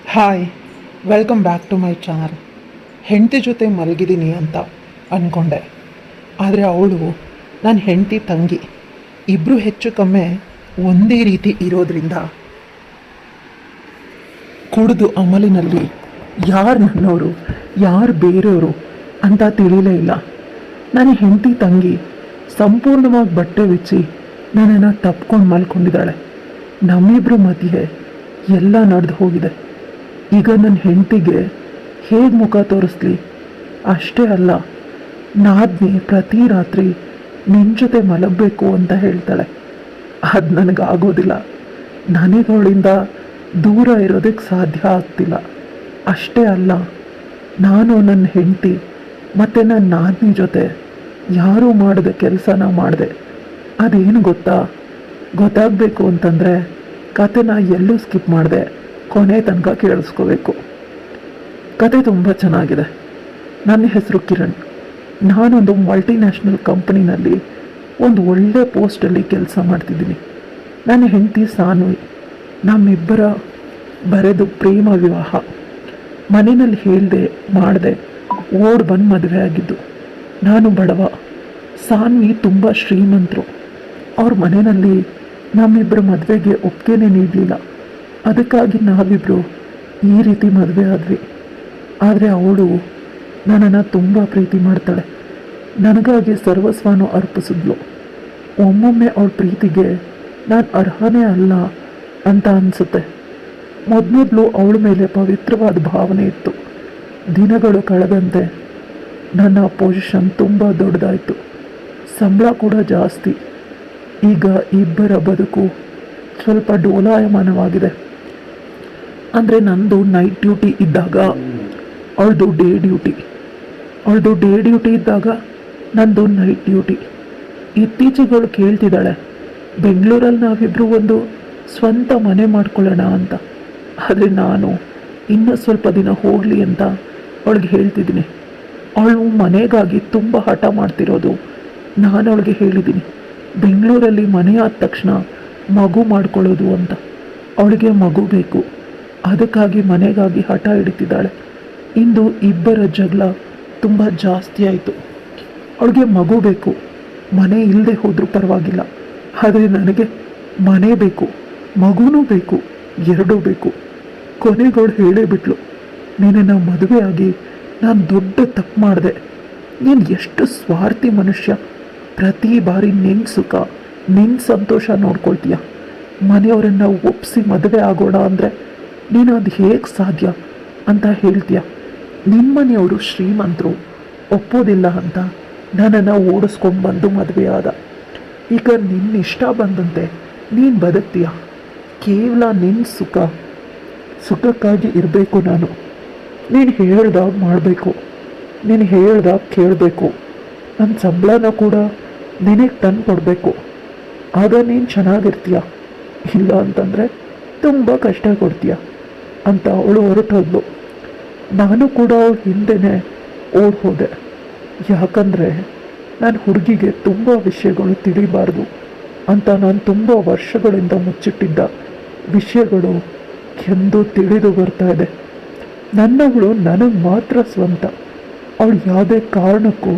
Hi, welcome back to my channel. ಹೆಂಡತಿ ಜೊತೆ ಮಲಗಿದ್ದೀನಿ ಅಂತ ಅಂದ್ಕೊಂಡೆ, ಆದರೆ ಅವಳು ನನ್ನ ಹೆಂಡತಿ ತಂಗಿ. ಇಬ್ಬರು ಹೆಚ್ಚು ಕಮ್ಮಿ ಒಂದೇ ರೀತಿ ಇರೋದ್ರಿಂದ ಕುಡಿದು ಅಮಲಿನಲ್ಲಿ ಯಾರು ನನ್ನವರು ಯಾರು ಬೇರೆಯವರು ಅಂತ ತಿಳಿಲೇ ಇಲ್ಲ. ನನ್ನ ಹೆಂಡತಿ ತಂಗಿ ಸಂಪೂರ್ಣವಾಗಿ ಬಟ್ಟೆ ಬಿಚ್ಚಿ ನನ್ನನ್ನು ತಪ್ಕೊಂಡು ಮಲ್ಕೊಂಡಿದ್ದಾಳೆ. ನಮ್ಮಿಬ್ಬರ ಮಧ್ಯೆ ಎಲ್ಲ ನಡೆದು ಹೋಗಿದೆ. ಈಗ ನನ್ನ ಹೆಂಡತಿಗೆ ಹೇಗೆ ಮುಖ ತೋರಿಸ್ಲಿ? ಅಷ್ಟೇ ಅಲ್ಲ, ನಾದ್ನಿ ಪ್ರತಿ ರಾತ್ರಿ ನಿನ್ನ ಜೊತೆ ಮಲಗಬೇಕು ಅಂತ ಹೇಳ್ತಾಳೆ. ಅದು ನನಗಾಗೋದಿಲ್ಲ. ನನಗವಳಿಂದ ದೂರ ಇರೋದಕ್ಕೆ ಸಾಧ್ಯ ಆಗ್ತಿಲ್ಲ. ಅಷ್ಟೇ ಅಲ್ಲ, ನಾನು ನನ್ನ ಹೆಂಡತಿ ಮತ್ತು ನನ್ನ ನಾದ್ನಿ ಜೊತೆ ಯಾರೂ ಮಾಡದ ಕೆಲಸನ ಮಾಡಿದೆ. ಅದೇನು ಗೊತ್ತಾಗಬೇಕು ಅಂತಂದರೆ ಕತೆನ ಎಲ್ಲೂ ಸ್ಕಿಪ್ ಮಾಡಿದೆ, ಕೊನೆ ತನಕ ಕೇಳಿಸ್ಕೋಬೇಕು. ಕತೆ ತುಂಬ ಚೆನ್ನಾಗಿದೆ. ನನ್ನ ಹೆಸರು ಕಿರಣ್. ನಾನೊಂದು ಮಲ್ಟಿನ್ಯಾಷನಲ್ ಕಂಪನಿನಲ್ಲಿ ಒಂದು ಒಳ್ಳೆ ಪೋಸ್ಟಲ್ಲಿ ಕೆಲಸ ಮಾಡ್ತಿದ್ದೀನಿ. ನನ್ನ ಹೆಂಡತಿ ಸಾನ್ವಿ. ನಮ್ಮಿಬ್ಬರ ಬರೆದು ಪ್ರೇಮ ವಿವಾಹ. ಮನೆಯಲ್ಲಿ ಹೇಳ್ದೆ ಮಾಡದೆ ಓಡ್ ಬಂದು ಮದುವೆ ಆಗಿದ್ದು. ನಾನು ಬಡವ, ಸಾನ್ವಿ ತುಂಬ ಶ್ರೀಮಂತರು. ಅವ್ರ ಮನೆಯಲ್ಲಿ ನಮ್ಮಿಬ್ಬರ ಮದುವೆಗೆ ಒಪ್ಪಿಗೆನೇ ನೀಡಲಿಲ್ಲ. ಅದಕ್ಕಾಗಿ ನಾವಿಬ್ಬರು ಈ ರೀತಿ ಮದುವೆ ಆದ್ವಿ. ಆದರೆ ಅವಳು ನನ್ನನ್ನು ತುಂಬ ಪ್ರೀತಿ ಮಾಡ್ತಾಳೆ. ನನಗಾಗಿ ಸರ್ವಸ್ವನೂ ಅರ್ಪಿಸಿದ್ಲು. ಒಮ್ಮೊಮ್ಮೆ ಅವಳ ಪ್ರೀತಿಗೆ ನಾನು ಅರ್ಹನೇ ಅಲ್ಲ ಅಂತ ಅನಿಸುತ್ತೆ. ಮೊದಲು ಅವಳ ಮೇಲೆ ಪವಿತ್ರವಾದ ಭಾವನೆ ಇತ್ತು. ದಿನಗಳು ಕಳೆದಂತೆ ನನ್ನ ಪೊಸಿಷನ್ ತುಂಬ ದೊಡ್ಡದಾಯಿತು. ಸಂಬಳ ಕೂಡ ಜಾಸ್ತಿ. ಈಗ ಇಬ್ಬರ ಬದುಕು ಸ್ವಲ್ಪ ಡೋಲಾಯಮಾನವಾಗಿದೆ. ಅಂದರೆ ನಂದು ನೈಟ್ ಡ್ಯೂಟಿ ಇದ್ದಾಗ ಅವಳದು ಡೇ ಡ್ಯೂಟಿ, ಇದ್ದಾಗ ನಂದು ನೈಟ್ ಡ್ಯೂಟಿ. ಇತ್ತೀಚೆಗಳು ಕೇಳ್ತಿದ್ದಾಳೆ, ಬೆಂಗಳೂರಲ್ಲಿ ನಾವಿಬ್ಬರು ಒಂದು ಸ್ವಂತ ಮನೆ ಮಾಡ್ಕೊಳ್ಳೋಣ ಅಂತ. ಆದರೆ ನಾನು ಇನ್ನೂ ಸ್ವಲ್ಪ ದಿನ ಹೋಗಲಿ ಅಂತ ಅವಳಿಗೆ ಹೇಳ್ತಿದ್ದೀನಿ. ಅವಳು ಮನೆಗಾಗಿ ತುಂಬ ಹಠ ಮಾಡ್ತಿರೋದು ನಾನು ಅವಳಿಗೆ ಹೇಳಿದ್ದೀನಿ. ಬೆಂಗಳೂರಲ್ಲಿ ಮನೆ ಆದ ತಕ್ಷಣ ಮಗು ಮಾಡ್ಕೊಳ್ಳೋದು ಅಂತ. ಅವಳಿಗೆ ಮಗು ಬೇಕು, ಅದಕ್ಕಾಗಿ ಮನೆಗಾಗಿ ಹಠ ಹಿಡಿತಿದ್ದಾಳೆ. ಇಂದು ಇಬ್ಬರ ಜಗಳ ತುಂಬ ಜಾಸ್ತಿ ಆಯಿತು. ಅವಳಿಗೆ ಮಗು ಬೇಕು, ಮನೆ ಇಲ್ಲದೆ ಹೋದರೂ ಪರವಾಗಿಲ್ಲ. ಆದರೆ ನನಗೆ ಮನೆ ಬೇಕು, ಮಗುನೂ ಬೇಕು, ಎರಡೂ ಬೇಕು. ಕೊನೆಗಳು ಹೇಳೇ ಬಿಟ್ಲು, ನಿನ್ನನ್ನು ಮದುವೆಯಾಗಿ ನಾನು ದೊಡ್ಡ ತಪ್ಪು ಮಾಡಿದೆ. ನೀನು ಎಷ್ಟು ಸ್ವಾರ್ಥಿ ಮನುಷ್ಯ. ಪ್ರತಿ ಬಾರಿ ನಿನ್ನ ಸುಖ ನಿನ್ನ ಸಂತೋಷ ನೋಡ್ಕೊಳ್ತೀಯ. ಮನೆಯವರನ್ನು ಒಪ್ಪಿಸಿ ಮದುವೆ ಆಗೋಣ ಅಂದರೆ ನೀನು ಅದು ಹೇಗೆ ಸಾಧ್ಯ ಅಂತ ಹೇಳ್ತೀಯ. ನಿಮ್ಮ ಮನೆಯವರು ಶ್ರೀಮಂತರು, ಒಪ್ಪೋದಿಲ್ಲ ಅಂತ ನನ್ನನ್ನು ಓಡಿಸ್ಕೊಂಡ್ಬಂದು ಮದುವೆ ಆದ. ಈಗ ನಿನ್ನ ಇಷ್ಟ ಬಂದಂತೆ ನೀನು ಬದುಕ್ತೀಯ. ಕೇವಲ ನಿನ್ನ ಸುಖಕ್ಕಾಗಿ ಇರಬೇಕು ನಾನು. ನೀನು ಹೇಳ್ದಾಗ ಮಾಡಬೇಕು, ನೀನು ಹೇಳ್ದಾಗ ಕೇಳಬೇಕು. ನನ್ನ ಸಂಬಳನ ಕೂಡ ನಿನಗೆ ತಂದು ಕೊಡಬೇಕು. ಆಗ ನೀನು ಚೆನ್ನಾಗಿರ್ತೀಯ. ಇಲ್ಲ ಅಂತಂದರೆ ತುಂಬ ಕಷ್ಟ ಕೊಡ್ತೀಯ ಅಂತ ಅವಳು ಹೊರಟೋದ್ಲು. ನಾನು ಕೂಡ ಅವಳ ಹಿಂದೆನೇ ಓಡ್ ಹೋದೆ. ಯಾಕಂದರೆ ನಾನು ಹುಡುಗಿಗೆ ತುಂಬ ವಿಷಯಗಳು ತಿಳಿಬಾರ್ದು ಅಂತ ನಾನು ತುಂಬ ವರ್ಷಗಳಿಂದ ಮುಚ್ಚಿಟ್ಟಿದ್ದ ವಿಷಯಗಳು ಎಂದು ತಿಳಿದು ಬರ್ತಾ ಇದೆ. ನನ್ನವಳು ನನಗೆ ಮಾತ್ರ ಸ್ವಂತ. ಅವಳು ಯಾವುದೇ ಕಾರಣಕ್ಕೂ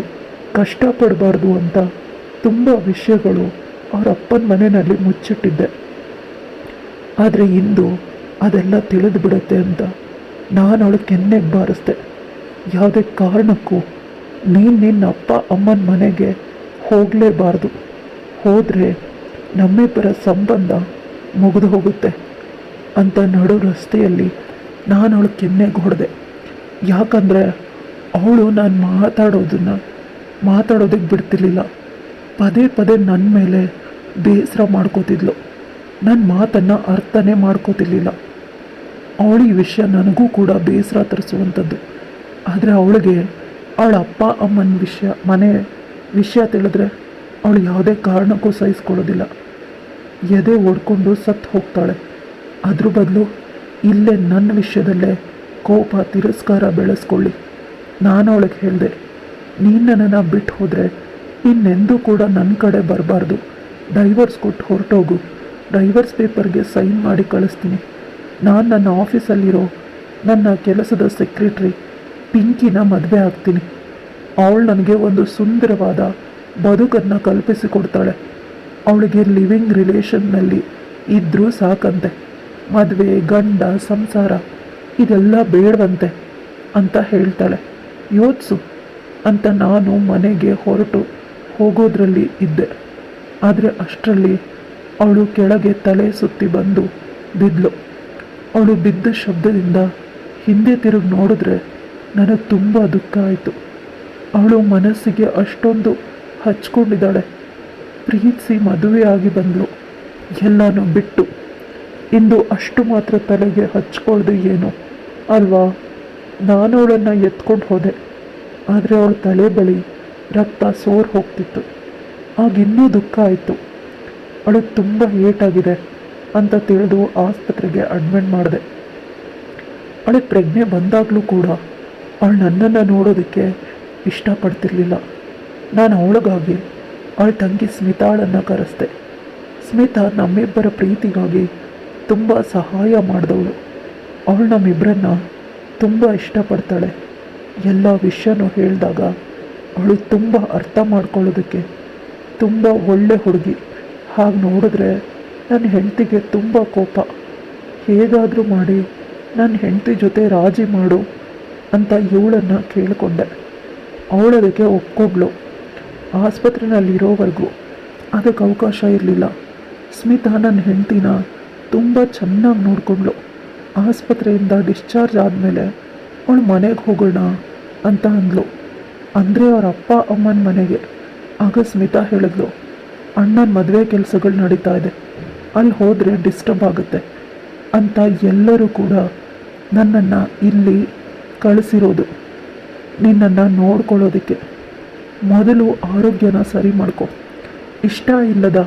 ಕಷ್ಟಪಡಬಾರ್ದು ಅಂತ ತುಂಬ ವಿಷಯಗಳು ಅವರ ಅಪ್ಪನ ಮನೆಯಲ್ಲಿ ಮುಚ್ಚಿಟ್ಟಿದ್ದೆ. ಆದರೆ ಇಂದು ಅದೆಲ್ಲ ತಿಳಿದು ಬಿಡುತ್ತೆ ಅಂತ ನಾನು ಅವಳು ಕೆನ್ನೆಗೆ ಬಾರಿಸ್ದೆ. ಯಾವುದೇ ಕಾರಣಕ್ಕೂ ನೀನು ನಿನ್ನ ಅಪ್ಪ ಅಮ್ಮನ ಮನೆಗೆ ಹೋಗಲೇಬಾರ್ದು. ಹೋದರೆ ನಮ್ಮಿಬ್ಬರ ಸಂಬಂಧ ಮುಗಿದು ಹೋಗುತ್ತೆ ಅಂತ ನಡು ರಸ್ತೆಯಲ್ಲಿ ನಾನು ಅವಳು ಕೆನ್ನೆಗೆ ಹೊಡೆದೆ. ಯಾಕಂದರೆ ಅವಳು ನಾನು ಮಾತಾಡೋದಕ್ಕೆ ಬಿಡ್ತಿರ್ಲಿಲ್ಲ. ಪದೇ ಪದೇ ನನ್ನ ಮೇಲೆ ಬೇಸರ ಮಾಡ್ಕೋತಿದ್ಲು. ನನ್ನ ಮಾತನ್ನು ಅರ್ಥನೇ ಮಾಡ್ಕೋತಿರ್ಲಿಲ್ಲ. ಅವಳು ಈ ವಿಷಯ ನನಗೂ ಕೂಡ ಬೇಸರ ತರಿಸುವಂಥದ್ದು. ಆದರೆ ಅವಳಿಗೆ ಅವಳ ಅಪ್ಪ ಅಮ್ಮನ ಮನೆ ವಿಷಯ ತಿಳಿದ್ರೆ ಅವಳು ಯಾವುದೇ ಕಾರಣಕ್ಕೂ ಸಹಿಸ್ಕೊಳ್ಳೋದಿಲ್ಲ. ಎದೆ ಒಡ್ಕೊಂಡು ಸತ್ತು ಹೋಗ್ತಾಳೆ. ಅದ್ರ ಬದಲು ಇಲ್ಲೇ ನನ್ನ ವಿಷಯದಲ್ಲೇ ಕೋಪ ತಿರಸ್ಕಾರ ಬೆಳೆಸ್ಕೊಳ್ಳಿ. ನಾನು ಅವಳಿಗೆ ಹೇಳಿದೆ, ನೀನು ನನ್ನನ್ನು ಬಿಟ್ಟು ಹೋದರೆ ಇನ್ನೆಂದೂ ಕೂಡ ನನ್ನ ಕಡೆ ಬರಬಾರ್ದು. ಡೈವರ್ಸ್ ಕೊಟ್ಟು ಹೊರಟೋಗು. ಡೈವರ್ಸ್ ಪೇಪರ್ಗೆ ಸೈನ್ ಮಾಡಿ ಕಳಿಸ್ತೀನಿ. ನಾನು ನನ್ನ ಆಫೀಸಲ್ಲಿರೋ ನನ್ನ ಕೆಲಸದ ಸೆಕ್ರೆಟ್ರಿ ಪಿಂಕಿನ ಮದುವೆ ಆಗ್ತೀನಿ. ಅವಳು ನನಗೆ ಒಂದು ಸುಂದರವಾದ ಬದುಕನ್ನು ಕಲ್ಪಿಸಿಕೊಡ್ತಾಳೆ. ಅವಳಿಗೆ ಲಿವಿಂಗ್ ರಿಲೇಷನ್ನಲ್ಲಿ ಇದ್ದರೂ ಸಾಕಂತೆ. ಮದುವೆ, ಗಂಡ, ಸಂಸಾರ ಇದೆಲ್ಲ ಬೇಡವಂತೆ ಅಂತ ಹೇಳ್ತಾಳೆ. ಯೋಚಿಸು ಅಂತ ನಾನು ಮನೆಗೆ ಹೊರಟು ಹೋಗೋದ್ರಲ್ಲಿ ಇದ್ದೆ. ಆದರೆ ಅಷ್ಟರಲ್ಲಿ ಅವಳು ಕೆಳಗೆ ತಲೆ ಸುತ್ತಿ ಬಂದು ಬಿದ್ಲು. ಅವಳು ಬಿದ್ದ ಶಬ್ದದಿಂದ ಹಿಂದೆ ತಿರುಗಿ ನೋಡಿದ್ರೆ ನನಗೆ ತುಂಬ ದುಃಖ ಆಯಿತು. ಅವಳು ಮನಸ್ಸಿಗೆ ಅಷ್ಟೊಂದು ಹಚ್ಕೊಂಡಿದ್ದಾಳೆ. ಪ್ರೀತಿಸಿ ಮದುವೆಯಾಗಿ ಬಂದಳು, ಎಲ್ಲನೂ ಬಿಟ್ಟು. ಇಂದು ಅಷ್ಟು ಮಾತ್ರ ತಲೆಗೆ ಹಚ್ಕೊಳ್ದು ಏನು ಅಲ್ವಾ? ನಾನು ಅವಳನ್ನು ಎತ್ಕೊಂಡು ಹೋದೆ, ಆದರೆ ಅವಳ ತಲೆ ಬಳಿ ರಕ್ತ ಸೋರ್ ಹೋಗ್ತಿತ್ತು. ಆಗಿನ್ನೂ ದುಃಖ ಆಯಿತು. ಅವಳಿಗೆ ತುಂಬ ಏಟಾಗಿದೆ ಅಂತ ತಿಳಿದು ಆಸ್ಪತ್ರೆಗೆ ಅಡ್ಮಿಟ್ ಮಾಡಿದೆ. ಅವಳಿಗೆ ಪ್ರಜ್ಞೆ ಬಂದಾಗಲೂ ಕೂಡ ಅವಳು ನನ್ನನ್ನು ನೋಡೋದಕ್ಕೆ ಇಷ್ಟಪಡ್ತಿರ್ಲಿಲ್ಲ. ನಾನು ಅವಳಿಗಾಗಿ ಅವಳ ತಂಗಿ ಸ್ಮಿತಾಳನ್ನು ಕರೆಸ್ದೆ. ಸ್ಮಿತಾ ನಮ್ಮಿಬ್ಬರ ಪ್ರೀತಿಗಾಗಿ ತುಂಬ ಸಹಾಯ ಮಾಡಿದವಳು. ಅವಳು ನಮ್ಮಿಬ್ಬರನ್ನ ತುಂಬ ಇಷ್ಟಪಡ್ತಾಳೆ. ಎಲ್ಲ ವಿಷಯನೂ ಹೇಳಿದಾಗ ಅವಳು ತುಂಬ ಅರ್ಥ ಮಾಡ್ಕೊಳ್ಳೋದಕ್ಕೆ ತುಂಬ ಒಳ್ಳೆ ಹುಡುಗಿ. ಹಾಗೆ ನೋಡಿದ್ರೆ ನನ್ನ ಹೆಂಡತಿಗೆ ತುಂಬ ಕೋಪ. ಹೇಗಾದರೂ ಮಾಡಿ ನನ್ನ ಹೆಂಡತಿ ಜೊತೆ ರಾಜಿ ಮಾಡು ಅಂತ ಇವಳನ್ನು ಕೇಳಿಕೊಂಡೆ. ಅವಳದಕ್ಕೆ ಒಪ್ಕೊಂಡ್ಳು. ಆಸ್ಪತ್ರೆಯಲ್ಲಿರೋವರೆಗೂ ಅದಕ್ಕೆ ಅವಕಾಶ ಇರಲಿಲ್ಲ. ಸ್ಮಿತಾ ನನ್ನ ಹೆಂಡತಿನ ತುಂಬ ಚೆನ್ನಾಗಿ ನೋಡಿಕೊಂಡ್ಳು. ಆಸ್ಪತ್ರೆಯಿಂದ ಡಿಸ್ಚಾರ್ಜ್ ಆದಮೇಲೆ ಅವಳು ಮನೆಗೆ ಹೋಗೋಣ ಅಂತ ಅಂದ್ಲು. ಅಂದರೆ ಅವ್ರ ಅಪ್ಪ ಅಮ್ಮನ ಮನೆಗೆ. ಆಗ ಸ್ಮಿತಾ ಹೇಳಿದ್ಲು, ಅಣ್ಣನ ಮದುವೆ ಕೆಲಸಗಳು ನಡೀತಾ ಇದೆ, ಅಲ್ಲಿ ಹೋದರೆ ಡಿಸ್ಟರ್ಬ್ ಆಗುತ್ತೆ ಅಂತ ಎಲ್ಲರೂ ಕೂಡ ನನ್ನನ್ನು ಇಲ್ಲಿ ಕಳಿಸಿರೋದು ನಿನ್ನನ್ನು ನೋಡ್ಕೊಳ್ಳೋದಕ್ಕೆ. ಮೊದಲು ಆರೋಗ್ಯನ ಸರಿ ಮಾಡ್ಕೊ. ಇಷ್ಟ ಇಲ್ಲದ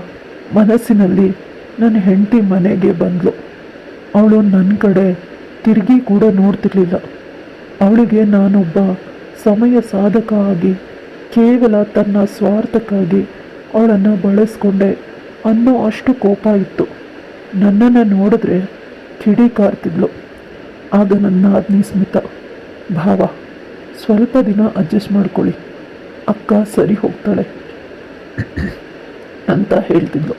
ಮನಸ್ಸಿನಲ್ಲಿ ನನ್ನ ಹೆಂಡತಿ ಮನೆಗೆ ಬಂದಳು. ಅವಳು ನನ್ನ ಕಡೆ ತಿರುಗಿ ಕೂಡ ನೋಡ್ತಿರ್ಲಿಲ್ಲ. ಅವಳಿಗೆ ನಾನೊಬ್ಬ ಸಮಯ ಸಾಧಕ ಆಗಿ ಕೇವಲ ತನ್ನ ಸ್ವಾರ್ಥಕ್ಕಾಗಿ ಅವಳನ್ನು ಬಳಸ್ಕೊಂಡೆ ಅನ್ನೋ ಅಷ್ಟು ಕೋಪ ಇತ್ತು. ನನ್ನನ್ನು ನೋಡಿದ್ರೆ ಕಿಡಿಕಾರ್ತಿದ್ಲು. ಆಗ ನನ್ನ ಆದ್ನಿ ಸ್ಮಿತಾ, ಭಾವ ಸ್ವಲ್ಪ ದಿನ ಅಡ್ಜಸ್ಟ್ ಮಾಡ್ಕೊಳ್ಳಿ, ಅಕ್ಕ ಸರಿ ಹೋಗ್ತಾಳೆ ಅಂತ ಹೇಳ್ತಿದ್ಲು.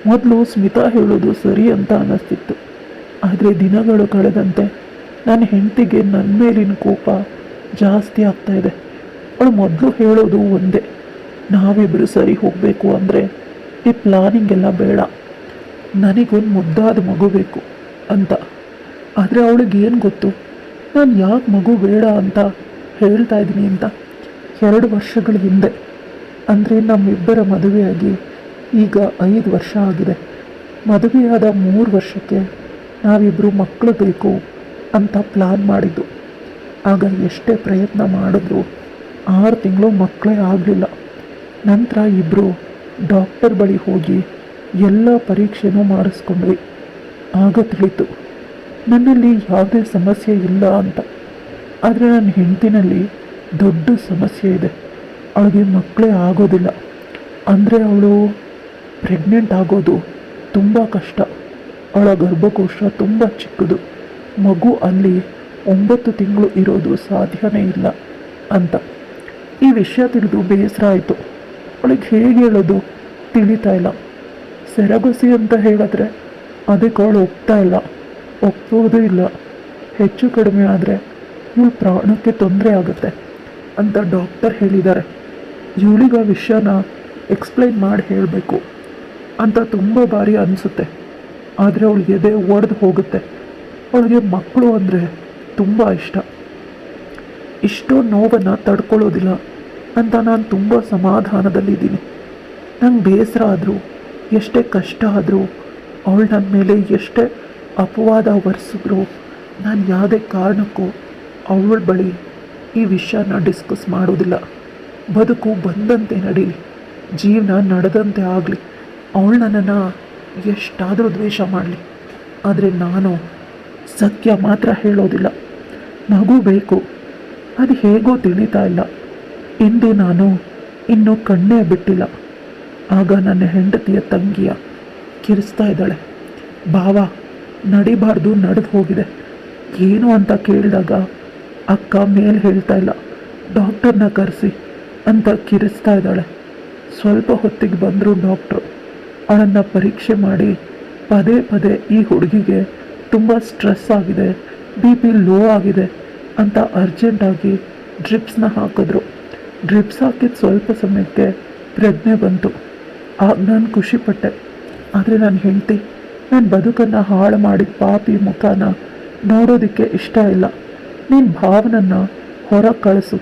ಮೊದಲು ಸ್ಮಿತಾ ಹೇಳೋದು ಸರಿ ಅಂತ ಅನ್ನಿಸ್ತಿತ್ತು. ಆದರೆ ದಿನಗಳು ಕಳೆದಂತೆ ನನ್ನ ಹೆಂಡತಿಗೆ ನನ್ನ ಮೇಲಿನ ಕೋಪ ಜಾಸ್ತಿ ಆಗ್ತಾ ಇದೆ. ಅವಳು ಮೊದಲು ಹೇಳೋದು ಒಂದೇ, ನಾವಿಬ್ಬರು ಸರಿ ಹೋಗಬೇಕು ಅಂದರೆ ಈ ಪ್ಲಾನಿಂಗ್ ಎಲ್ಲ ಬೇಡ, ನನಗೊಂದು ಮುದ್ದಾದ ಮಗು ಬೇಕು ಅಂತ. ಆದರೆ ಅವಳಿಗೇನು ಗೊತ್ತು ನಾನು ಯಾಕೆ ಮಗು ಬೇಡ ಅಂತ ಹೇಳ್ತಾ ಇದ್ದೀನಿ ಅಂತ. 2 ವರ್ಷಗಳ ಹಿಂದೆ, ಅಂದರೆ ನಮ್ಮಿಬ್ಬರ ಮದುವೆಯಾಗಿ ಈಗ 5 ವರ್ಷ ಆಗಿದೆ. ಮದುವೆಯಾದ 3 ವರ್ಷಕ್ಕೆ ನಾವಿಬ್ಬರು ಮಕ್ಕಳು ಬೇಕು ಅಂತ ಪ್ಲಾನ್ ಮಾಡಿದ್ದು. ಆಗ ಎಷ್ಟೇ ಪ್ರಯತ್ನ ಮಾಡಿದ್ರು 6 ತಿಂಗಳು ಮಕ್ಕಳೇ ಆಗಲಿಲ್ಲ. ನಂತರ ಇಬ್ಬರು ಡಾಕ್ಟರ್ ಬಳಿ ಹೋಗಿ ಎಲ್ಲ ಪರೀಕ್ಷೆನೂ ಮಾಡಿಸ್ಕೊಂಡ್ವಿ. ಆಗ ತಿಳಿತು ನನ್ನಲ್ಲಿ ಯಾವುದೇ ಸಮಸ್ಯೆ ಇಲ್ಲ ಅಂತ. ಆದರೆ ನನ್ನ ಹೆಂಡತಿನಲ್ಲಿ ದೊಡ್ಡ ಸಮಸ್ಯೆ ಇದೆ. ಅವಳಿಗೆ ಮಕ್ಕಳೇ ಆಗೋದಿಲ್ಲ. ಅಂದರೆ ಅವಳು ಪ್ರೆಗ್ನೆಂಟ್ ಆಗೋದು ತುಂಬ ಕಷ್ಟ. ಅವಳ ಗರ್ಭಕೋಶ ತುಂಬ ಚಿಕ್ಕದು. ಮಗು ಅಲ್ಲಿ 9 ತಿಂಗಳು ಇರೋದು ಸಾಧ್ಯನೇ ಇಲ್ಲ ಅಂತ. ಈ ವಿಷಯ ತಿಳಿದು ಬೇಸರ ಆಯಿತು. ಅವಳಿಗೆ ಹೇಗೆ ಹೇಳೋದು ತಿಳಿತಾ ಇಲ್ಲ. ಸೆರಗೊಸಿ ಅಂತ ಹೇಳಿದ್ರೆ ಅದಕ್ಕೆ ಅವಳು ಒಪ್ತಾ ಇಲ್ಲ, ಒಪ್ಪೋದು ಇಲ್ಲ. ಹೆಚ್ಚು ಕಡಿಮೆ ಆದರೆ ಇವಳು ಪ್ರಾಣಕ್ಕೆ ತೊಂದರೆ ಆಗುತ್ತೆ ಅಂತ ಡಾಕ್ಟರ್ ಹೇಳಿದ್ದಾರೆ. ಇವಳಿಗೆ ಆ ವಿಷಯನ ಎಕ್ಸ್ಪ್ಲೈನ್ ಮಾಡಿ ಹೇಳಬೇಕು ಅಂತ ತುಂಬ ಬಾರಿ ಅನಿಸುತ್ತೆ. ಆದರೆ ಅವಳಿಗೆ ಎದೆ ಒಡೆದು ಹೋಗುತ್ತೆ. ಅವಳಿಗೆ ಮಕ್ಕಳು ಅಂದರೆ ತುಂಬ ಇಷ್ಟ. ಇಷ್ಟೋ ನೋವನ್ನು ತಡ್ಕೊಳ್ಳೋದಿಲ್ಲ ಅಂತ ನಾನು ತುಂಬ ಸಮಾಧಾನದಲ್ಲಿದ್ದೀನಿ. ನಂಗೆ ಬೇಸರ ಆದರೂ, ಎಷ್ಟೇ ಕಷ್ಟ ಆದರೂ, ಅವಳು ನನ್ನ ಮೇಲೆ ಎಷ್ಟೇ ಅಪವಾದ ಹೊರಿಸಿದ್ರು ನಾನು ಯಾವುದೇ ಕಾರಣಕ್ಕೂ ಅವಳ ಬಳಿ ಈ ವಿಷಯನ ಡಿಸ್ಕಸ್ ಮಾಡೋದಿಲ್ಲ. ಬದುಕು ಬಂದಂತೆ ನಡೀಲಿ, ಜೀವನ ನಡೆದಂತೆ ಆಗಲಿ. ಅವಳು ನನ್ನನ್ನು ಎಷ್ಟಾದರೂ ದ್ವೇಷ ಮಾಡಲಿ, ಆದರೆ ನಾನು ಸತ್ಯ ಮಾತ್ರ ಹೇಳೋದಿಲ್ಲ. ಮಗು ಬೇಕು, ಅದು ಹೇಗೋ ತಿಳಿತಾ ಇಲ್ಲ. ಇಂದು ನಾನು ಇನ್ನೂ ಕಣ್ಣೇ ಬಿಟ್ಟಿಲ್ಲ. ಆಗ ನನ್ನ ಹೆಂಡತಿಯ ತಂಗಿಯ ಕಿರಿಸ್ತಾ ಇದ್ದಾಳೆ, ಭಾವ ನಡಿಬಾರ್ದು, ನಡೆದು ಹೋಗಿದೆ, ಏನು ಅಂತ ಕೇಳಿದಾಗ ಅಕ್ಕ ಮೇಲೆ ಹೇಳ್ತಾ ಇಲ್ಲ, ಡಾಕ್ಟರ್ನ ಕರೆಸಿ ಅಂತ ಕಿರಿಸ್ತಾ ಇದ್ದಾಳೆ. ಸ್ವಲ್ಪ ಹೊತ್ತಿಗೆ ಬಂದರು ಡಾಕ್ಟ್ರು. ಅವಳನ್ನು ಪರೀಕ್ಷೆ ಮಾಡಿ ಪದೇ ಪದೇ ಈ ಹುಡುಗಿಗೆ ತುಂಬ ಸ್ಟ್ರೆಸ್ ಆಗಿದೆ, ಬಿ ಪಿ ಲೋ ಆಗಿದೆ ಅಂತ ಅರ್ಜೆಂಟಾಗಿ ಡ್ರಿಪ್ಸ್ನ ಹಾಕಿದ್ರು. ಡ್ರಿಪ್ಸ್ ಹಾಕಿದ ಸ್ವಲ್ಪ ಸಮಯಕ್ಕೆ ಪ್ರಜ್ಞೆ ಬಂತು. ಆಗ ನಾನು ಖುಷಿಪಟ್ಟೆ. ಆದರೆ ನನ್ನ ಹೆಂಡತಿ ನನ್ನ ಬದುಕನ್ನು ಹಾಳು ಮಾಡಿದ ಪಾಪಿ ಮುಖನ ನೋಡೋದಕ್ಕೆ ಇಷ್ಟ ಇಲ್ಲ. ನೀನು ಭಾವನನ್ನು ಹೊರಗೆ ಕಳಿಸು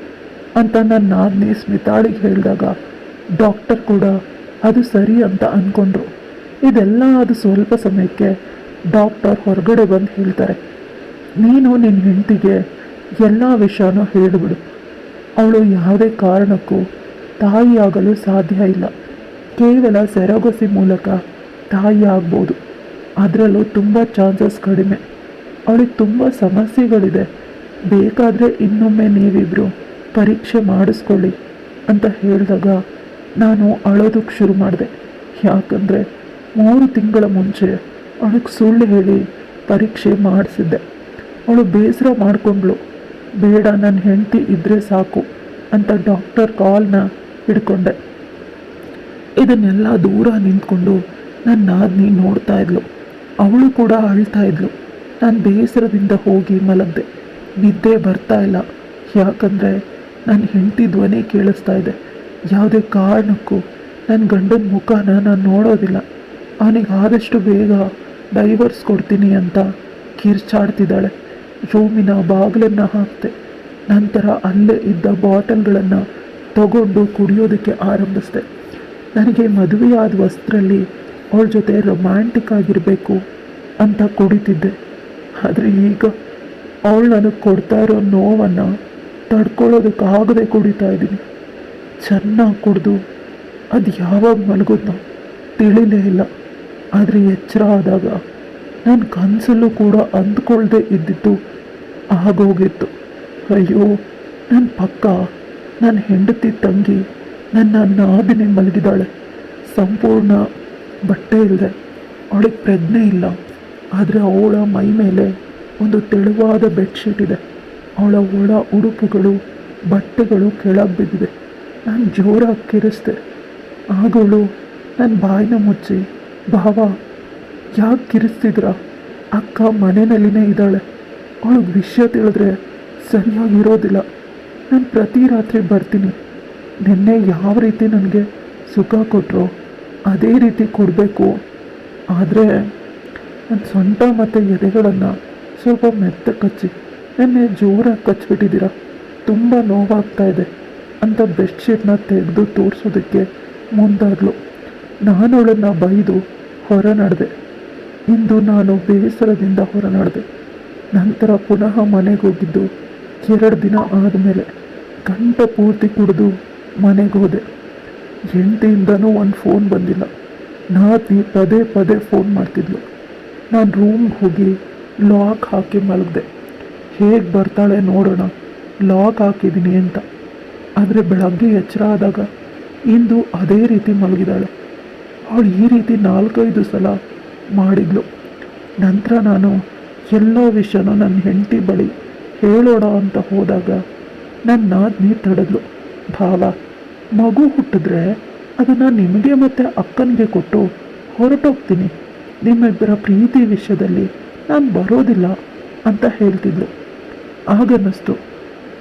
ಅಂತ ನನ್ನ ನಾದಿನಿ ಸ್ಮಿತಾಳಿಗೆ ಹೇಳಿದಾಗ ಡಾಕ್ಟರ್ ಕೂಡ ಅದು ಸರಿ ಅಂತ ಅಂದ್ಕೊಂಡ್ರು. ಇದೆಲ್ಲ ಅದು ಸ್ವಲ್ಪ ಸಮಯಕ್ಕೆ ಡಾಕ್ಟರ್ ಹೊರಗಡೆ ಬಂದು ಹೇಳ್ತಾರೆ, ನೀನು ನಿನ್ನ ಹೆಂಡತಿಗೆ ಎಲ್ಲ ವಿಷಯನೂ ಹೇಳಿಬಿಡು. ಅವಳು ಯಾವುದೇ ಕಾರಣಕ್ಕೂ ತಾಯಿಯಾಗಲು ಸಾಧ್ಯ ಇಲ್ಲ. ಕೇವಲ ಸೆರಗೊಸಿ ಮೂಲಕ ತಾಯಿ ಆಗ್ಬೋದು. ಅದರಲ್ಲೂ ತುಂಬ ಚಾನ್ಸಸ್ ಕಡಿಮೆ. ಅವಳಿಗೆ ತುಂಬ ಸಮಸ್ಯೆಗಳಿದೆ. ಬೇಕಾದರೆ ಇನ್ನೊಮ್ಮೆ ನೀವಿಬ್ಬರು ಪರೀಕ್ಷೆ ಮಾಡಿಸ್ಕೊಳ್ಳಿ ಅಂತ ಹೇಳಿದಾಗ ನಾನು ಅಳೋದಕ್ಕೆ ಶುರು ಮಾಡಿದೆ. ಯಾಕಂದರೆ 3 ತಿಂಗಳ ಮುಂಚೆ ಅವಳಿಗೆ ಸುಳ್ಳು ಹೇಳಿ ಪರೀಕ್ಷೆ ಮಾಡಿಸಿದ್ದೆ. ಅವಳು ಬೇಸರ ಮಾಡಿಕೊಂಡ್ಳು. ಬೇಡ, ನನ್ನ ಹೆಂಡತಿ ಇದ್ದರೆ ಸಾಕು ಅಂತ ಡಾಕ್ಟರ್ ಕಾಲ್ನ ಹಿಡ್ಕೊಂಡೆ. ಇದನ್ನೆಲ್ಲ ದೂರ ನಿಂತ್ಕೊಂಡು ನನ್ನ ನಾದಿನಿ ನೋಡ್ತಾ ಇದ್ಲು. ಅವಳು ಕೂಡ ಅಳ್ತಾ ಇದ್ಲು. ನಾನು ಬೇಸರದಿಂದ ಹೋಗಿ ಮಲಗಿದೆ. ನಿದ್ದೆ ಬರ್ತಾ ಇಲ್ಲ. ಯಾಕಂದರೆ ನನ್ನ ಹೆಂಡತಿ ಧ್ವನಿ ಕೇಳಿಸ್ತಾ ಇದೆ. ಯಾವುದೇ ಕಾರಣಕ್ಕೂ ನನ್ನ ಗಂಡನ ಮುಖನ ನಾನು ನೋಡೋದಿಲ್ಲ. ಅವನಿಗೆ ಆದಷ್ಟು ಬೇಗ ಡೈವರ್ಸ್ ಕೊಡ್ತೀನಿ ಅಂತ ಕಿರ್ಚಾಡ್ತಿದ್ದಾಳೆ. ರೂಮಿನ ಬಾಗಿಲನ್ನು ಹಾಕ್ತೆ. ನಂತರ ಅಲ್ಲೇ ಇದ್ದ ಬಾಟಲ್ಗಳನ್ನು ತಗೊಂಡು ಕುಡಿಯೋದಕ್ಕೆ ಆರಂಭಿಸಿದೆ. ನನಗೆ ಮದುವೆಯಾದ ವಸ್ತ್ರಲ್ಲಿ ಅವಳ ಜೊತೆ ರೊಮ್ಯಾಂಟಿಕ್ ಆಗಿರಬೇಕು ಅಂತ ಕುಡಿತಿದ್ದೆ. ಆದರೆ ಈಗ ಅವಳು ನನಗೆ ಕೊಡ್ತಾ ಇರೋ ನೋವನ್ನು ತಡ್ಕೊಳ್ಳೋದಕ್ಕಾಗದೆ ಕುಡಿತಾ ಇದ್ದೀನಿ. ಚೆನ್ನಾಗಿ ಕುಡಿದು ಅದು ಯಾವಾಗ ಮಲಗೋದ್ನೋ ತಿಳಿಲೇ ಇಲ್ಲ. ಆದರೆ ಎಚ್ಚರ ಆದಾಗ ನನ್ನ ಕನಸಲ್ಲೂ ಕೂಡ ಅಂದ್ಕೊಳ್ದೆ ಇದ್ದಿತ್ತು ಆಗೋಗಿತ್ತು. ಅಯ್ಯೋ, ನನ್ನ ಪಕ್ಕ ನನ್ನ ಹೆಂಡತಿ ತಂಗಿ ನನ್ನ ನಾದಿನಿ ಮಲಗಿದ್ದಾಳೆ. ಸಂಪೂರ್ಣ ಬಟ್ಟೆ ಇಲ್ಲದೆ. ಅವಳಿಗೆ ಪ್ರಜ್ಞೆ ಇಲ್ಲ. ಆದರೆ ಅವಳ ಮೈ ಮೇಲೆ ಒಂದು ತೆಳುವಾದ ಬೆಡ್ಶೀಟ್ ಇದೆ. ಅವಳ ಒಳ ಉಡುಪುಗಳು ಬಟ್ಟೆಗಳು ಕೆಳಗೆ ಬಿದ್ದಿದೆ. ನಾನು ಜೋರಾಗಿ ಕಿರಿಸ್ದೆ. ಆಗೋಳು ನನ್ನ ಬಾಯಿನ ಮುಚ್ಚಿ, ಭಾವ ಯಾಕೆ ಕಿರಿಸ್ತಿದ್ರ? ಅಕ್ಕ ಮನೆಯಲ್ಲಿನೇ ಇದ್ದಾಳೆ. ಅವಳಿಗೆ ವಿಷಯ ತಿಳಿದ್ರೆ ಸರಿಯಾಗಿರೋದಿಲ್ಲ. ನಾನು ಪ್ರತಿ ರಾತ್ರಿ ಬರ್ತೀನಿ. ನಿನ್ನೆ ಯಾವ ರೀತಿ ನನಗೆ ಸುಖ ಕೊಟ್ಟರೋ ಅದೇ ರೀತಿ ಕೊಡಬೇಕು. ಆದರೆ ನನ್ನ ಸೊಂಟ ಮತ್ತು ಎದೆಗಳನ್ನು ಸ್ವಲ್ಪ ಮೆತ್ತ ಕಚ್ಚಿ ನೆನ್ನೆ ಜೋರಾಗಿ ಕಚ್ಚಿಬಿಟ್ಟಿದ್ದೀರ. ತುಂಬ ನೋವಾಗ್ತಾ ಇದೆ ಅಂತ ಬೆಡ್ಶೀಟ್ನ ತೆಗೆದು ತೋರಿಸೋದಕ್ಕೆ ಮುಂದಾದ್ಲು. ನಾನು ಅವಳನ್ನು ಬೈದು ಹೊರ ನಡೆದೆ. ಇಂದು ನಾನು ಬೇಸರದಿಂದ ಹೊರ ನಡೆದೆ. ನಂತರ ಪುನಃ ಮನೆಗೆ ಹೋಗಿದ್ದು 2 ದಿನ ಆದಮೇಲೆ ಗಂಟ ಪೂರ್ತಿ ಕುಡಿದು ಮನೆಗೆ ಹೋದೆ. ಹೆಂಡತಿಯಿಂದನೂ ಒಂದು ಫೋನ್ ಬಂದಿಲ್ಲ. ನಾದಿನಿ ಪದೇ ಪದೇ ಫೋನ್ ಮಾಡ್ತಿದ್ಲು. ನಾನು ರೂಮ್ಗೆ ಹೋಗಿ ಲಾಕ್ ಹಾಕಿ ಮಲಗಿದೆ. ಹೇಗೆ ಬರ್ತಾಳೆ ನೋಡೋಣ, ಲಾಕ್ ಹಾಕಿದ್ದೀನಿ ಅಂತ. ಆದರೆ ಬೆಳಗ್ಗೆ ಎಚ್ಚರ ಆದಾಗ ಇಂದು ಅದೇ ರೀತಿ ಮಲಗಿದ್ದಾಳೆ. ಅವಳು ಈ ರೀತಿ 4-5 ಸಲ ಮಾಡಿದ್ಲು. ನಂತರ ನಾನು ಎಲ್ಲ ವಿಷಯನೂ ನನ್ನ ಹೆಂಡತಿ ಬಳಿ ಹೇಳೋಣ ಅಂತ ಹೋದಾಗ ನನ್ನ ನಾದಿನಿ ತಡೆದ್ಲು. ಭಾವ, ಮಗು ಹುಟ್ಟಿದ್ರೆ ಅದನ್ನು ನಿಮಗೆ ಮತ್ತು ಅಕ್ಕನಿಗೆ ಕೊಟ್ಟು ಹೊರಟೋಗ್ತೀನಿ. ನಿಮ್ಮಿಬ್ಬರ ಪ್ರೀತಿ ವಿಷಯದಲ್ಲಿ ನಾನು ಬರೋದಿಲ್ಲ ಅಂತ ಹೇಳ್ತಿದ್ಲು. ಆಗನ್ನಿಸ್ತು,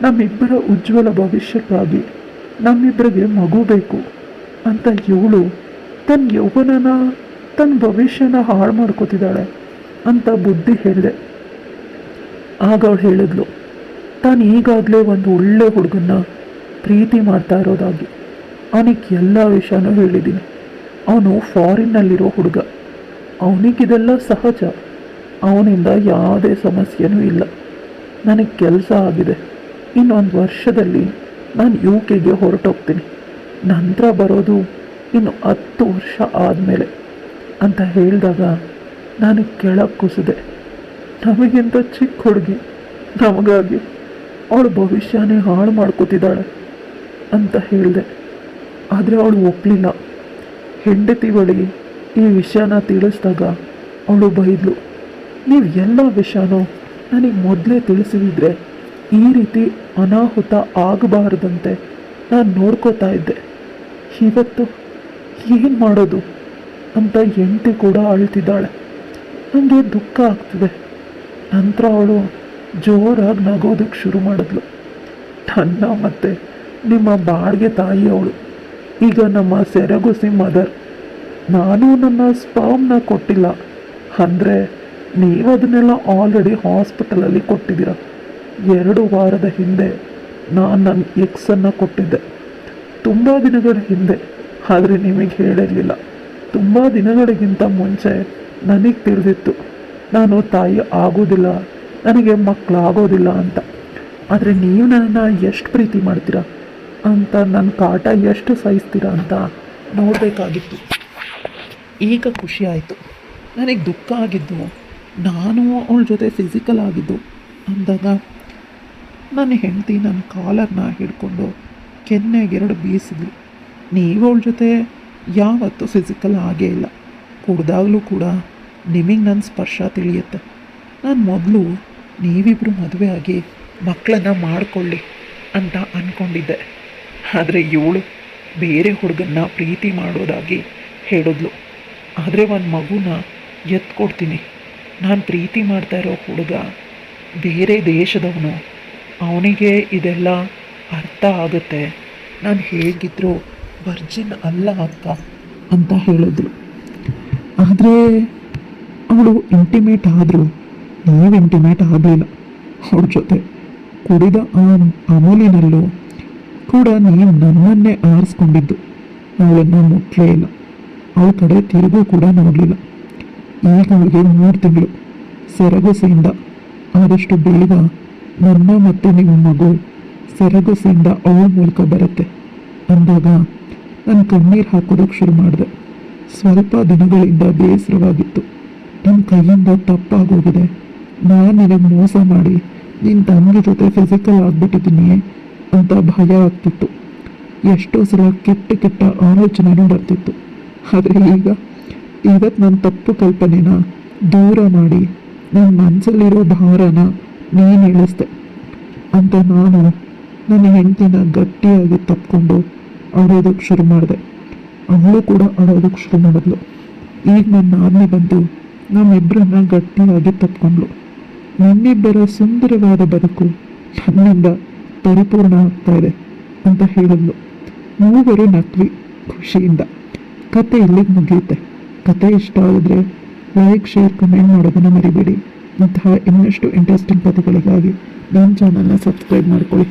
ನಮ್ಮಿಬ್ಬರ ಉಜ್ವಲ ಭವಿಷ್ಯಕ್ಕಾಗಿ ನಮ್ಮಿಬ್ಬರಿಗೆ ಮಗು ಬೇಕು ಅಂತ ಇವಳು ತನ್ನ ಯೌವನನ ತನ್ನ ಭವಿಷ್ಯನ ಹಾಳು ಮಾಡ್ಕೋತಿದ್ದಾಳೆ ಅಂತ ಬುದ್ಧಿ ಹೇಳಿದೆ. ಆಗ ಅವಳು ಹೇಳಿದ್ಲು, ತಾನು ಈಗಾಗಲೇ ಒಂದು ಒಳ್ಳೆ ಹುಡುಗನ್ನ ಪ್ರೀತಿ ಮಾಡ್ತಾ ಇರೋದಾಗಿ. ಅವನಿಗೆ ಎಲ್ಲ ವಿಷಯನೂ ಹೇಳಿದ್ದೀನಿ. ಅವನು ಫಾರಿನ್ನಲ್ಲಿರೋ ಹುಡುಗ. ಅವನಿಗಿದೆಲ್ಲ ಸಹಜ. ಅವನಿಂದ ಯಾವುದೇ ಸಮಸ್ಯೆನೂ ಇಲ್ಲ. ನನಗೆ ಕೆಲಸ ಆಗಿದೆ. ಇನ್ನೊಂದು ವರ್ಷದಲ್ಲಿ ನಾನು UK ಹೊರಟೋಗ್ತೀನಿ. ನಂತರ ಬರೋದು ಇನ್ನು 10 ವರ್ಷ ಆದಮೇಲೆ ಅಂತ ಹೇಳಿದಾಗ ನಾನು ಕೆಳಗೆ ಕುಸಿದೆ. ನಮಗಿಂತ ಚಿಕ್ಕ ಹುಡುಗಿ ನಮಗಾಗಿ ಅವಳು ಭವಿಷ್ಯನೇ ಹಾಳು ಮಾಡ್ಕೋತಿದ್ದಾಳೆ ಅಂತ ಹೇಳಿದೆ. ಆದರೆ ಅವಳು ಒಪ್ಪಲಿಲ್ಲ. ಹೆಂಡತಿ ಬಳಿ ಈ ವಿಷಯನ ತಿಳಿಸಿದಾಗ ಅವಳು ಬೈದ್ಲು, ನೀವು ಎಲ್ಲ ವಿಷಯನೂ ನನಗೆ ಮೊದಲೇ ತಿಳಿಸಿದ್ರೆ ಈ ರೀತಿ ಅನಾಹುತ ಆಗಬಾರದಂತೆ ನಾನು ನೋಡ್ಕೋತಾ ಇದ್ದೆ. ಇವತ್ತು ಏನು ಮಾಡೋದು ಅಂತ ಹೆಂಡತಿ ಕೂಡ ಅಳ್ತಿದ್ದಾಳೆ. ನನಗೆ ದುಃಖ ಆಗ್ತಿದೆ. ನಂತರ ಅವಳು ಜೋರಾಗಿ ನಗೋದಕ್ಕೆ ಶುರು ಮಾಡಿದ್ಲು. ನನ್ನ ಮತ್ತೆ ನಿಮ್ಮ ಬಾಡಿಗೆ ತಾಯಿ ಅವಳು ಈಗ ನಮ್ಮ ಸೆರಗುಸಿ ಮದರ್. ನಾನು ನನ್ನ ಸ್ಪರ್ಮ್ನ ಕೊಟ್ಟಿಲ್ಲ ಅಂದರೆ ನೀವು ಅದನ್ನೆಲ್ಲ ಆಲ್ರೆಡಿ ಹಾಸ್ಪಿಟಲಲ್ಲಿ ಕೊಟ್ಟಿದ್ದೀರ. 2 ವಾರದ ಹಿಂದೆ ನಾನು ನನ್ನ ಎಕ್ಸನ್ನು ಕೊಟ್ಟಿದ್ದೆ, ತುಂಬ ದಿನಗಳ ಹಿಂದೆ. ಆದರೆ ನಿಮಗೆ ಹೇಳಿರಲಿಲ್ಲ. ತುಂಬ ದಿನಗಳಿಗಿಂತ ಮುಂಚೆ ನನಗೆ ತಿಳಿದಿತ್ತು ನಾನು ತಾಯಿ ಆಗೋದಿಲ್ಲ, ನನಗೆ ಮಕ್ಕಳಾಗೋದಿಲ್ಲ ಅಂತ. ಆದರೆ ನೀವು ನನ್ನನ್ನು ಎಷ್ಟು ಪ್ರೀತಿ ಮಾಡ್ತೀರಾ ಅಂತ, ನನ್ನ ಕಾಟ ಎಷ್ಟು ಸಹಿಸ್ತೀರಾ ಅಂತ ನೋಡಬೇಕಾಗಿತ್ತು. ಈಗ ಖುಷಿ ಆಯಿತು. ನನಗೆ ದುಃಖ ಆಗಿದ್ದು ನಾನು ಅವಳ ಜೊತೆ ಫಿಸಿಕಲ್ ಆಗಿದ್ದು ಅಂದಾಗ ನನ್ನ ಹೆಂಡತಿ ನನ್ನ ಕಾಲರ್ನ ಹಿಡ್ಕೊಂಡು ಕೆನ್ನೆಗೆ 2 ಬೀಸಿದ್ಲು. ನೀವು ಅವಳ ಜೊತೆ ಯಾವತ್ತೂ ಫಿಸಿಕಲ್ ಆಗೇ ಇಲ್ಲ. ಕುಡ್ದಾಗಲೂ ಕೂಡ ನಿಮಗೆ ನನ್ನ ಸ್ಪರ್ಶ ತಿಳಿಯುತ್ತೆ. ನಾನು ಮೊದಲು ನೀವಿಬ್ಬರು ಮದುವೆ ಆಗಿ ಮಕ್ಕಳನ್ನು ಮಾಡಿಕೊಳ್ಳಿ ಅಂತ ಅಂದ್ಕೊಂಡಿದ್ದೆ. ಆದರೆ ಇವಳು ಬೇರೆ ಹುಡುಗನ್ನ ಪ್ರೀತಿ ಮಾಡೋದಾಗಿ ಹೇಳಿದ್ಲು. ಆದರೆ ಒಂದು ಮಗುನ ಎತ್ಕೊಡ್ತೀನಿ, ನಾನು ಪ್ರೀತಿ ಮಾಡ್ತಾ ಇರೋ ಹುಡುಗ ಬೇರೆ ದೇಶದವನು, ಅವನಿಗೆ ಇದೆಲ್ಲ ಅರ್ಥ ಆಗುತ್ತೆ, ನಾನು ಹೇಗಿದ್ದರೂ ವರ್ಜಿನ್ ಅಲ್ಲ ಅಕ್ಕ ಅಂತ ಹೇಳಿದ್ಲು. ಆದರೆ ಅವಳು ಇಂಟಿಮೇಟ್ ಆದರೂ ನೀವು ಇಂಟಿಮೇಟ್ ಆಗಲಿಲ್ಲ. ಅವ್ರ ಜೊತೆ ಕುಡಿದ ಆ ಅಮೂಲಿನಲ್ಲೂ ಕೂಡ ನೀವು ನನ್ನನ್ನೇ ಆರಿಸ್ಕೊಂಡಿದ್ದು. ಅವಳನ್ನು ಮುಟ್ಲೇ ಇಲ್ಲ, ಅವಳ ಕಡೆ ತಿರುಗೂ ಕೂಡ ನೋಡಲಿಲ್ಲ. ಈಗ ಅವಳಿಗೆ 3 ತಿಂಗಳು. ಸೆರಗುಸಿಯಿಂದ ಆದಷ್ಟು ಬೇಗ ನನ್ನ ಮತ್ತು ನಿಮ್ಮ ಮಗು ಸೆರಗುಸಿಯಿಂದ ಅವಳ ಮೂಲಕ ಬರುತ್ತೆ ಅಂದಾಗ ನಾನು ಕಣ್ಣೀರು ಹಾಕೋದಕ್ಕೆ ಶುರು ಮಾಡಿದೆ. ಸ್ವಲ್ಪ ದಿನಗಳಿಂದ ಬೇಸರವಾಗಿತ್ತು. ನನ್ನ ಕೈಯಿಂದ ತಪ್ಪಾಗೋಗಿದೆ, ನಾನು ನಿನಗೆ ಮೋಸ ಮಾಡಿ ನಿನ್ನ ತಂಗಿ ಜೊತೆ ಫಿಸಿಕಲ್ ಆಗಿಬಿಟ್ಟಿದ್ದೀನಿ ಅಂತ ಭಯ ಆಗ್ತಿತ್ತು. ಎಷ್ಟೋ ಸಲ ಕೆಟ್ಟ ಕೆಟ್ಟ ಆಲೋಚನೆನೂ ಬರ್ತಿತ್ತು. ಆದರೆ ಇವತ್ತು ನನ್ನ ತಪ್ಪು ಕಲ್ಪನೆನ ದೂರ ಮಾಡಿ ನನ್ನ ಮನಸ್ಸಲ್ಲಿರೋ ಭಾರನ ನೀನು ಇಳಿಸ್ದೆ ಅಂತ ನಾನು ನನ್ನ ಹೆಂಡತಿನ ಗಟ್ಟಿಯಾಗಿ ತಪ್ಕೊಂಡು ಅಳೋದಕ್ಕೆ ಶುರು ಮಾಡಿದೆ. ಅವಳು ಕೂಡ ಅಳೋದಕ್ಕೆ ಶುರು ಮಾಡಿದ್ಲು. ಈಗ ನನ್ನ ನಾನೇ ಬಂದು ನಮ್ಮಿಬ್ಬರನ್ನ ಗಟ್ಟಿಯಾಗಿ ತಪ್ಕೊಂಡ್ಳು. ನಮ್ಮಿಬ್ಬರ ಸುಂದರವಾದ ಬದುಕು ನನ್ನಿಂದ ಪರಿಪೂರ್ಣ ಆಗ್ತಾ ಇದೆ ಅಂತ ಹೇಳಿದ್ಲು. ಮೂವರು ನಕ್ವಿ ಖುಷಿಯಿಂದ. ಕತೆ ಇಲ್ಲಿಗೆ ಮುಗಿಯುತ್ತೆ. ಕತೆ ಇಷ್ಟ ಆಗಿದ್ರೆ ಲೈಕ್, ಶೇರ್, ಕಮೆಂಟ್ ಮಾಡೋದನ್ನು ಮರಿಬೇಡಿ. ಇಂತಹ ಇನ್ನಷ್ಟು ಇಂಟ್ರೆಸ್ಟಿಂಗ್ ಕಥೆಗಳಿಗಾಗಿ ನನ್ನ ಚಾನಲ್ನ ಸಬ್ಸ್ಕ್ರೈಬ್ ಮಾಡ್ಕೊಳ್ಳಿ.